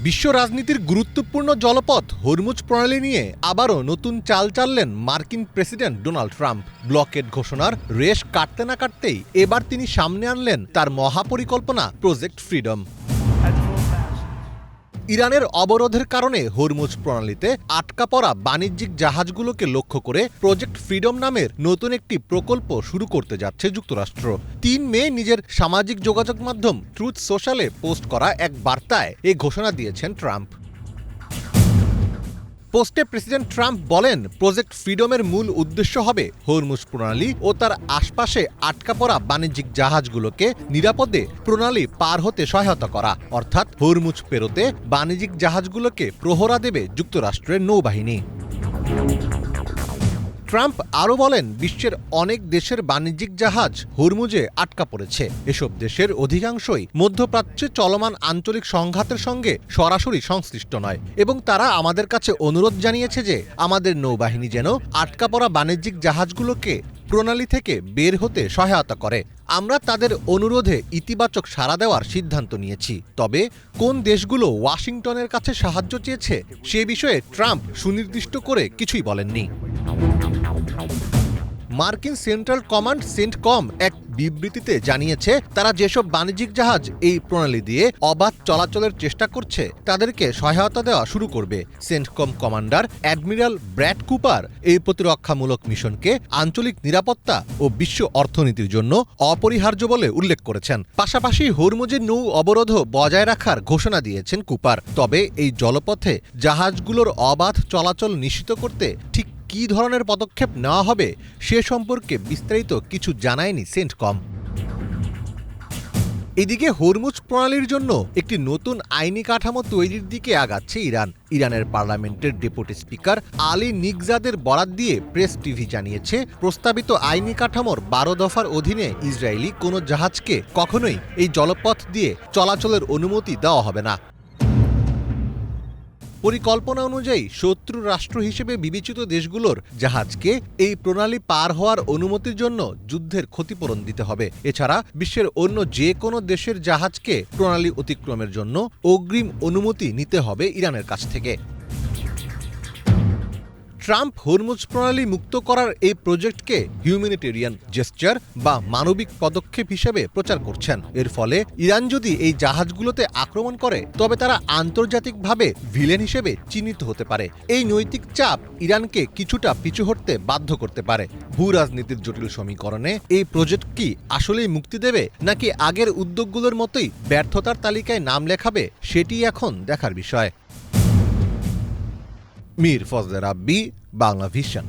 বিশ্ব রাজনীতির গুরুত্বপূর্ণ জলপথ হরমুজ প্রণালী নিয়ে আবারও নতুন চাল চাললেন মার্কিন প্রেসিডেন্ট ডোনাল্ড ট্রাম্প। ব্লকেড ঘোষণার রেশ কাটতে না কাটতেই এবার তিনি সামনে আনলেন তার মহাপরিকল্পনা প্রজেক্ট ফ্রিডম। ইরানের অবরোধের কারণে হরমুজ প্রণালীতে আটকা পড়া বাণিজ্যিক জাহাজগুলোকে লক্ষ্য করে প্রজেক্ট ফ্রিডম নামের নতুন একটি প্রকল্প শুরু করতে যাচ্ছে যুক্তরাষ্ট্র। ৩ মে নিজের সামাজিক যোগাযোগ মাধ্যম ট্রুথ সোশ্যালে পোস্ট করা এক বার্তায় এই ঘোষণা দিয়েছেন ট্রাম্প। পোস্টে প্রেসিডেন্ট ট্রাম্প বলেন, প্রজেক্ট ফ্রিডমের মূল উদ্দেশ্য হবে হরমুজ প্রণালী ও তার আশপাশে আটকা পড়া বাণিজ্যিক জাহাজগুলোকে নিরাপদে প্রণালী পার হতে সহায়তা করা, অর্থাৎ হরমুজ পেরোতে বাণিজ্যিক জাহাজগুলোকে প্রহরা দেবে যুক্তরাষ্ট্রের নৌবাহিনী। ট্রাম্প আরও বলেন, বিশ্বের অনেক দেশের বাণিজ্যিক জাহাজ হরমুজে আটকা পড়েছে। এসব দেশের অধিকাংশই মধ্যপ্রাচ্যে চলমান আঞ্চলিক সংঘাতের সঙ্গে সরাসরি সংশ্লিষ্ট নয় এবং তারা আমাদের কাছে অনুরোধ জানিয়েছে যে আমাদের নৌবাহিনী যেন আটকা পড়া বাণিজ্যিক জাহাজগুলোকে প্রণালী থেকে বের হতে সহায়তা করে। আমরা তাদের অনুরোধে ইতিবাচক সাড়া দেওয়ার সিদ্ধান্ত নিয়েছি। তবে কোন দেশগুলো ওয়াশিংটনের কাছে সাহায্য চেয়েছে সে বিষয়ে ট্রাম্প সুনির্দিষ্ট করে কিছুই বলেননি। মার্কিন সেন্ট্রাল কমান্ড সেন্টকম এক বিবৃতিতে জানিয়েছে, তারা যেসব বাণিজ্যিক জাহাজ এই প্রণালী দিয়ে অবাধ চলাচলের চেষ্টা করছে তাদেরকে সহায়তা দেওয়া শুরু করবে। CENTCOM commander admiral Brad Cooper এই প্রতিরক্ষামূলক মিশনকে আঞ্চলিক নিরাপত্তা ও বিশ্ব অর্থনীতির জন্য অপরিহার্য বলে উল্লেখ করেছেন। পাশাপাশি হরমুজের নৌ অবরোধ বজায় রাখার ঘোষণা দিয়েছেন কুপার। তবে এই জলপথে জাহাজগুলোর অবাধ চলাচল নিশ্চিত করতে ঠিক কী ধরনের পদক্ষেপ নেওয়া হবে সে সম্পর্কে বিস্তারিত কিছু জানায়নি সেন্টকম। এদিকে হরমুজ প্রণালীর জন্য একটি নতুন আইনি কাঠামো তৈরির দিকে আগাচ্ছে ইরান। ইরানের পার্লামেন্টের ডেপুটি স্পিকার আলী নিগজাদের বরাত দিয়ে প্রেস টিভি জানিয়েছে, প্রস্তাবিত আইনি কাঠামোর 12 দফার অধীনে ইসরায়েলি কোনো জাহাজকে কখনোই এই জলপথ দিয়ে চলাচলের অনুমতি দেওয়া হবে না। পরিকল্পনা অনুযায়ী শত্রু রাষ্ট্র হিসেবে বিবেচিত দেশগুলোর জাহাজকে এই প্রণালী পার হওয়ার অনুমতির জন্য যুদ্ধের ক্ষতিপূরণ দিতে হবে। এছাড়া বিশ্বের অন্য যে কোনো দেশের জাহাজকে প্রণালী অতিক্রমের জন্য অগ্রিম অনুমতি নিতে হবে ইরানের কাছ থেকে। ট্রাম্প হরমুজ প্রণালী মুক্ত করার এই প্রজেক্টকে হিউম্যানিটেরিয়ান জেস্চার বা মানবিক পদক্ষেপ হিসেবে প্রচার করছেন। এর ফলে ইরান যদি এই জাহাজগুলোতে আক্রমণ করে তবে তারা আন্তর্জাতিকভাবে ভিলেন হিসেবে চিহ্নিত হতে পারে। এই নৈতিক চাপ ইরানকে কিছুটা পিছু হটতে বাধ্য করতে পারে। ভূ রাজনীতির জটিল সমীকরণে এই প্রজেক্ট কি আসলেই মুক্তি দেবে নাকি আগের উদ্যোগগুলোর মতোই ব্যর্থতার তালিকায় নাম লেখাবে সেটি এখন দেখার বিষয়। মীর ফজলে রাব্বি, বাংলা ভিশন।